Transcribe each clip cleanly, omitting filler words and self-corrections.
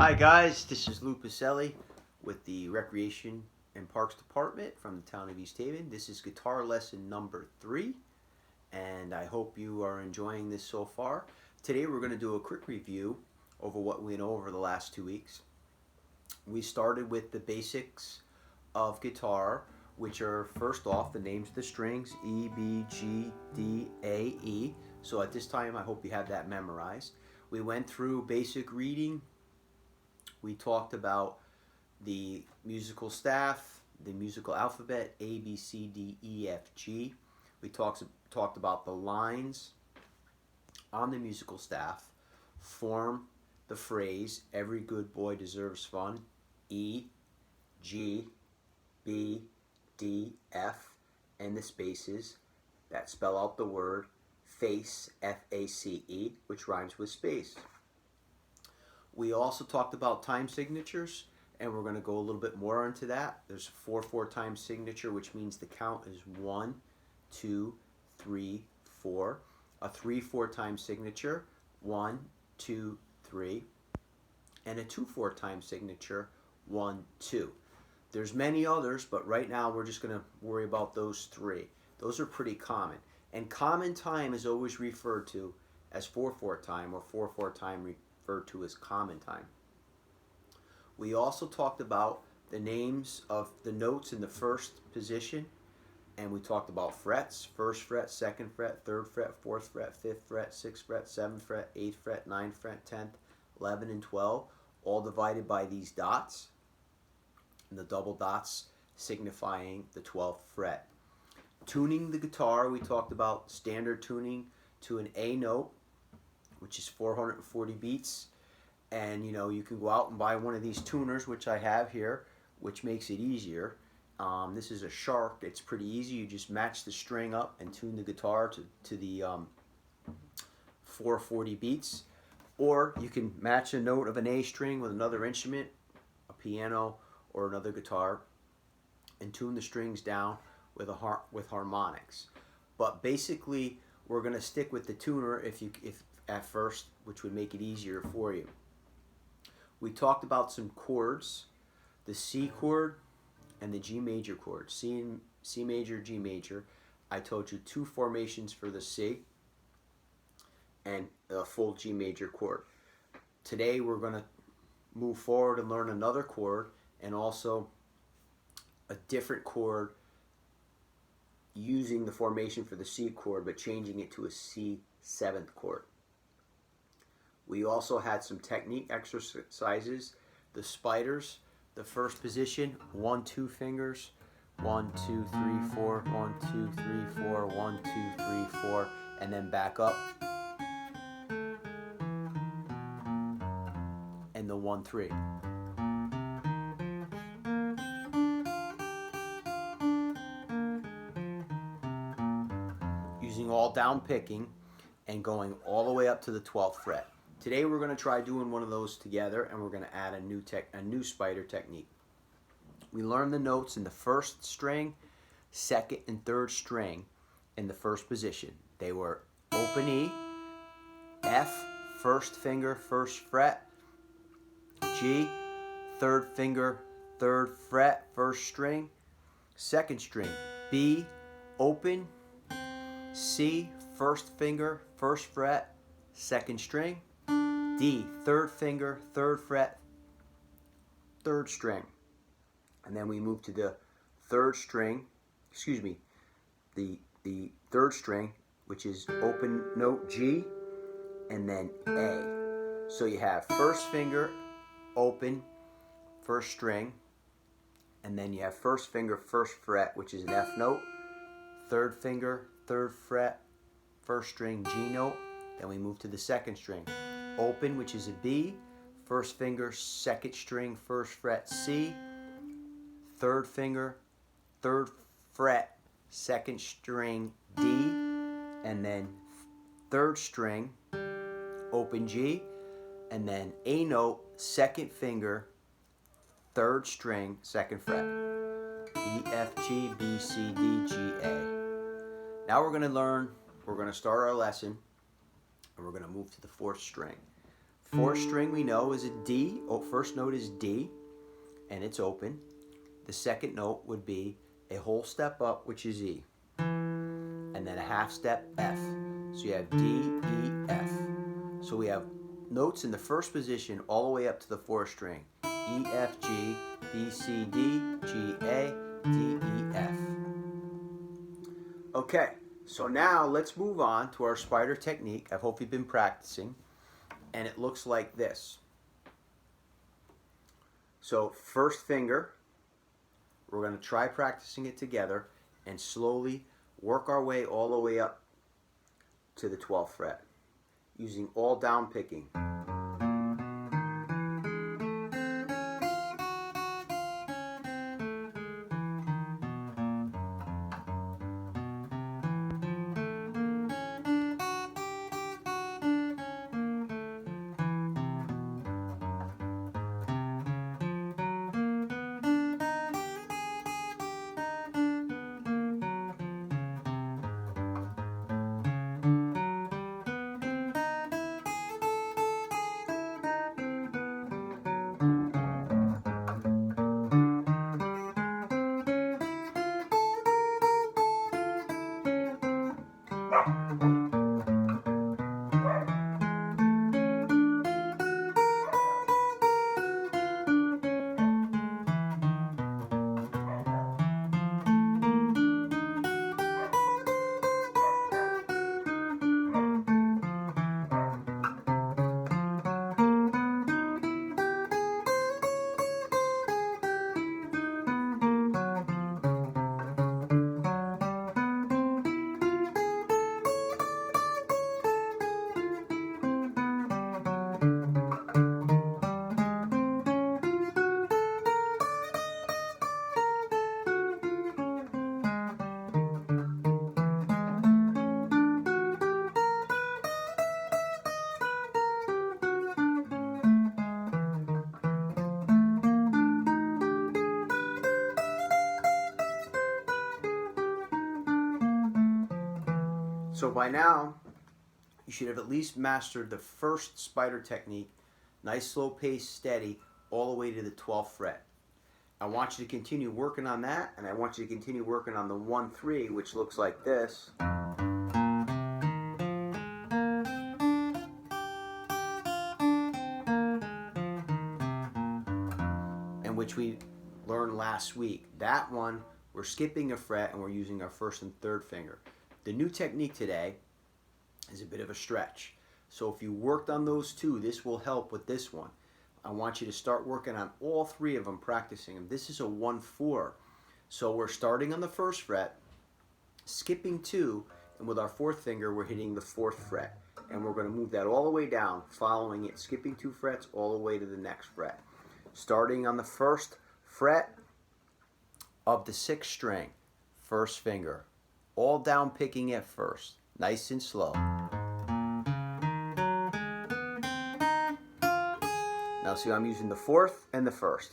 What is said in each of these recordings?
Hi guys, this is Lou Pacelli with the Recreation and Parks Department from the town of East Haven. This is guitar lesson number 3 and I hope you are enjoying this so far. Today we're going to do a quick review over what we know over the last 2 weeks. We started with the basics of guitar, which are first off the names of the strings, E, B, G, D, A, E. So at this time I hope you have that memorized. We went through basic reading. We talked about the musical staff, the musical alphabet, A, B, C, D, E, F, G. We talked about the lines on the musical staff form the phrase, every good boy deserves fun, E, G, B, D, F, and the spaces that spell out the word face, F-A-C-E, which rhymes with space. We also talked about time signatures, and we're going to go a little bit more into that. There's a 4/4 time signature, which means the count is 1, 2, 3, 4. A 3/4 time signature, 1, 2, 3. And a 2/4 time signature, 1, 2. There's many others, but right now we're just going to worry about those 3. Those are pretty common. And common time is always referred to as 4/4 time, or 4/4 time referred to as common time. We also talked about the names of the notes in the first position, and we talked about frets: first fret, second fret, third fret, fourth fret, fifth fret, sixth fret, seventh fret, eighth fret, ninth fret, 10th, 11, and 12, all divided by these dots, and the double dots signifying the 12th fret. Tuning the guitar, we talked about standard tuning to an A note, which is 440 beats, and you can go out and buy one of these tuners, which I have here, which makes it easier. This is a Shark. It's pretty easy. You just match the string up and tune the guitar to the 440 beats, or you can match a note of an A string with another instrument, a piano or another guitar, and tune the strings down with harmonics. But basically we're going to stick with the tuner if at first, which would make it easier for you. We talked about some chords, the C chord and the G major chord. C major, G major. I told you 2 formations for the C and a full G major chord. Today we're going to move forward and learn another chord and also a different chord using the formation for the C chord but changing it to a C 7th chord. We also had some technique exercises. The spiders, the first position, 1, 2 fingers, 1, 2, 3, 4, 1, 2, 3, 4, 1, 2, 3, 4, and then back up. And the 1, 3. Using all down picking and going all the way up to the 12th fret. Today we're going to try doing one of those together, and we're going to add a new spider technique. We learned the notes in the first string, second and third string in the first position. They were open E, F, first finger, first fret, G, third finger, third fret, first string, second string, B, open, C, first finger, first fret, second string, D, third finger, third fret, third string. And then we move to the third string, the third string, which is open note G, and then A. So you have first finger, open, first string, and then you have first finger, first fret, which is an F note, third finger, third fret, first string, G note. Then we move to the second string, open, which is a B, first finger, second string, first fret, C, third finger, third fret, second string, D, and then third string, open G, and then A note, second finger, third string, second fret, E, F, G, B, C, D, G, A. Now we're going to start our lesson, and we're going to move to the fourth string. Fourth string we know is a D. Oh, first note is D, and it's open. The second note would be a whole step up, which is E, and then a half step F. So you have D, E, F. So we have notes in the first position all the way up to the fourth string. E, F, G, B, C, D, G, A, D, E, F. Okay, so now let's move on to our spider technique. I hope you've been practicing. And it looks like this. So first finger, we're going to try practicing it together and slowly work our way all the way up to the 12th fret using all down picking. So by now, you should have at least mastered the first spider technique, nice slow pace, steady, all the way to the 12th fret. I want you to continue working on that, and I want you to continue working on the 1-3, which looks like this. And which we learned last week. That one, we're skipping a fret and we're using our first and third finger. The new technique today is a bit of a stretch. So if you worked on those two, this will help with this one. I want you to start working on all three of them, practicing them. This is a 1-4. So we're starting on the first fret, skipping 2, and with our fourth finger, we're hitting the 4th fret. And we're going to move that all the way down, following it, skipping 2 frets all the way to the next fret. Starting on the first fret of the 6th string, first finger. All down picking at first, nice and slow. Now see, I'm using the 4th and the 1st.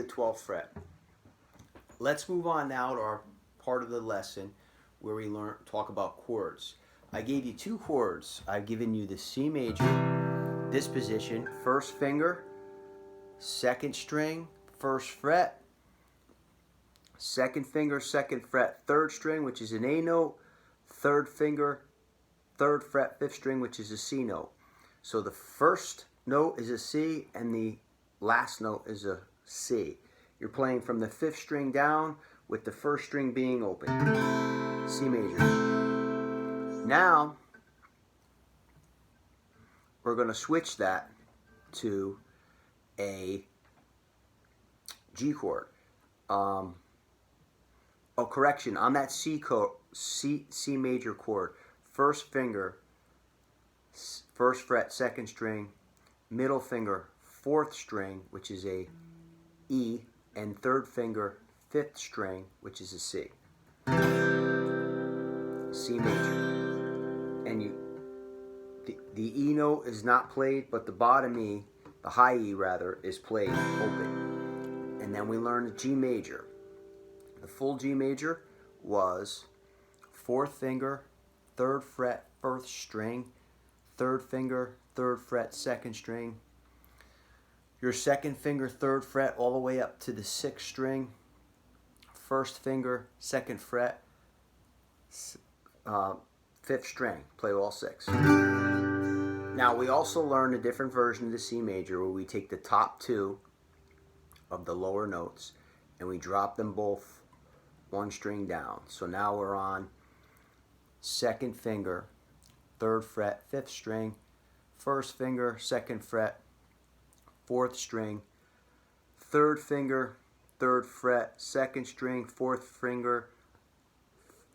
12th fret. Let's move on now to our part of the lesson where we talk about chords. I gave you two chords. I've given you the C major, this position, first finger, second string, first fret, second finger, second fret, third string, which is an A note, third finger, third fret, fifth string, which is a C note. So the first note is a C and the last note is a C. You're playing from the fifth string down with the first string being open. C major. Now we're going to switch that to a G chord. Oh, correction, on that C major chord, first finger, first fret, second string, middle finger, fourth string, which is a E, and third finger, fifth string, which is a C. C major. And the E note is not played, but the bottom E, the high E rather, is played open. And then we learn the G major. The full G major was fourth finger, third fret, first string, third finger, third fret, second string, your second finger, third fret, all the way up to the sixth string, first finger, second fret, fifth string, play all six. Now we also learned a different version of the C major where we take the top two of the lower notes and we drop them both one string down. So now we're on second finger, third fret, fifth string, first finger, second fret, fourth string, third finger, third fret, second string, fourth finger,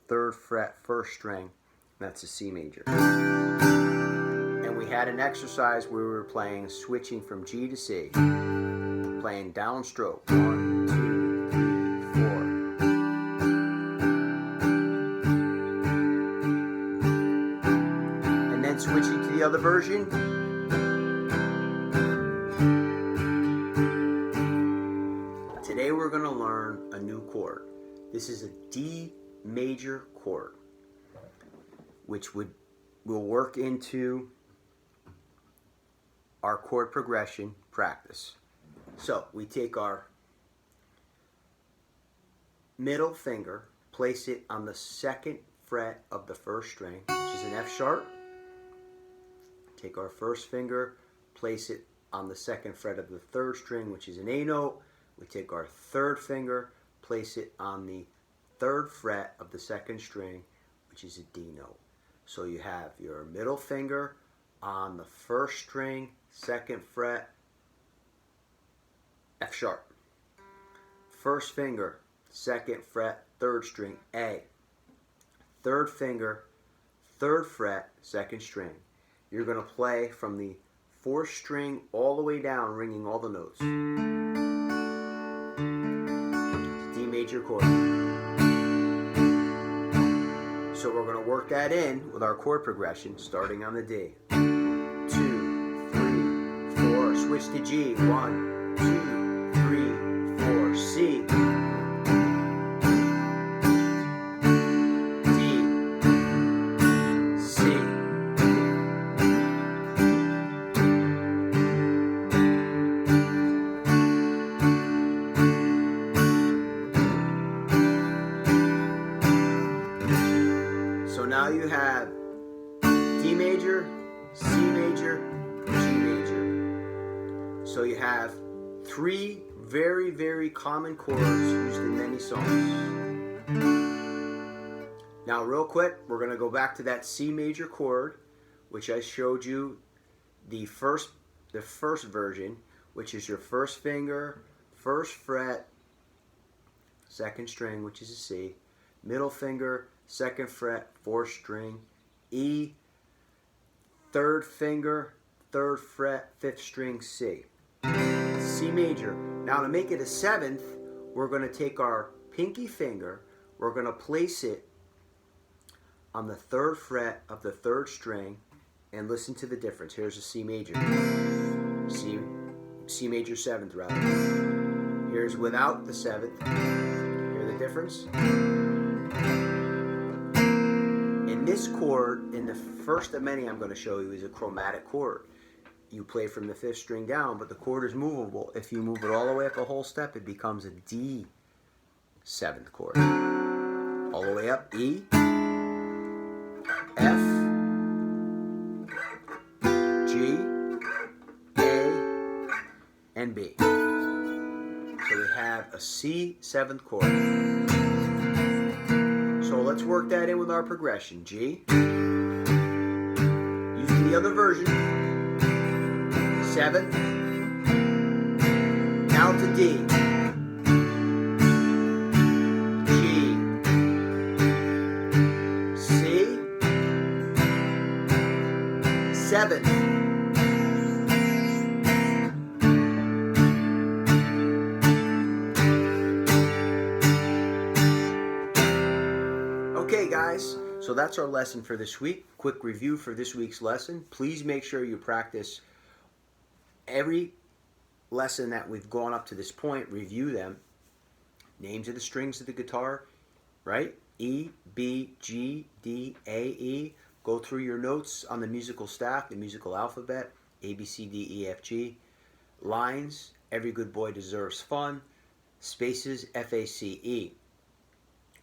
third fret, first string. That's a C major. And we had an exercise where we were playing, switching from G to C, playing downstroke. 1, 2, 3, 4. And then switching to the other version. Today we're going to learn a new chord. This is a D major chord, which will work into our chord progression practice. So we take our middle finger, place it on the second fret of the first string, which is an F sharp. Take our first finger, place it on the second fret of the third string, which is an A note. We take our third finger, place it on the third fret of the second string, which is a D note. So you have your middle finger on the first string, second fret, F sharp. First finger, second fret, third string, A. Third finger, third fret, second string. You're going to play from the fourth string all the way down, ringing all the notes. D major chord. So we're going to work that in with our chord progression, starting on the D. 2, 3, 4. Switch to G. 1, 2, 3, 4. C. D. C. So now you have D major, C major, G major. So you have three very, very common chords used in many songs. Now real quick, we're going to go back to that C major chord, which I showed you the first version, which is your first finger, first fret, second string, which is a C, middle finger, second fret, fourth string, E, third finger, third fret, fifth string, C. C major. Now to make it a seventh, we're going to take our pinky finger, we're going to place it on the third fret of the third string, and listen to the difference. Here's a C major. C major seventh rather. Here's without the 7th. Hear the difference? In this chord, in the first of many I'm going to show you, is a chromatic chord. You play from the 5th string down, but the chord is movable. If you move it all the way up a whole step, it becomes a D 7th chord. All the way up, E, F, G, A, and B. So we have a C 7th chord. So let's work that in with our progression. G, using the other version, 7th, now to D, G, C, 7th, okay guys, so that's our lesson for this week. Quick review for this week's lesson. Please make sure you practice every lesson that we've gone up to this point. Review them. Names of the strings of the guitar, right? E, B, G, D, A, E. Go through your notes on the musical staff, the musical alphabet, A, B, C, D, E, F, G. Lines, every good boy deserves fun. Spaces, F, A, C, E.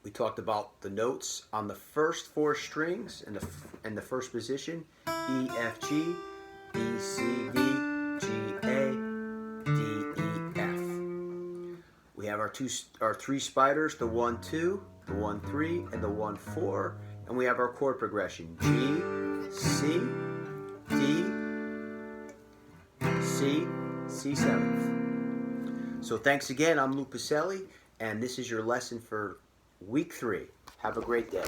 We talked about the notes on the first 4 strings in the first position. E, F, G, B, C, D, G, A, D, E, F. We have our 3 spiders, the 1, 2, the 1, 3, and the 1, 4. And we have our chord progression. G, C, D, C, C 7th. So thanks again, I'm Lou Pacelli, and this is your lesson for week 3. Have a great day.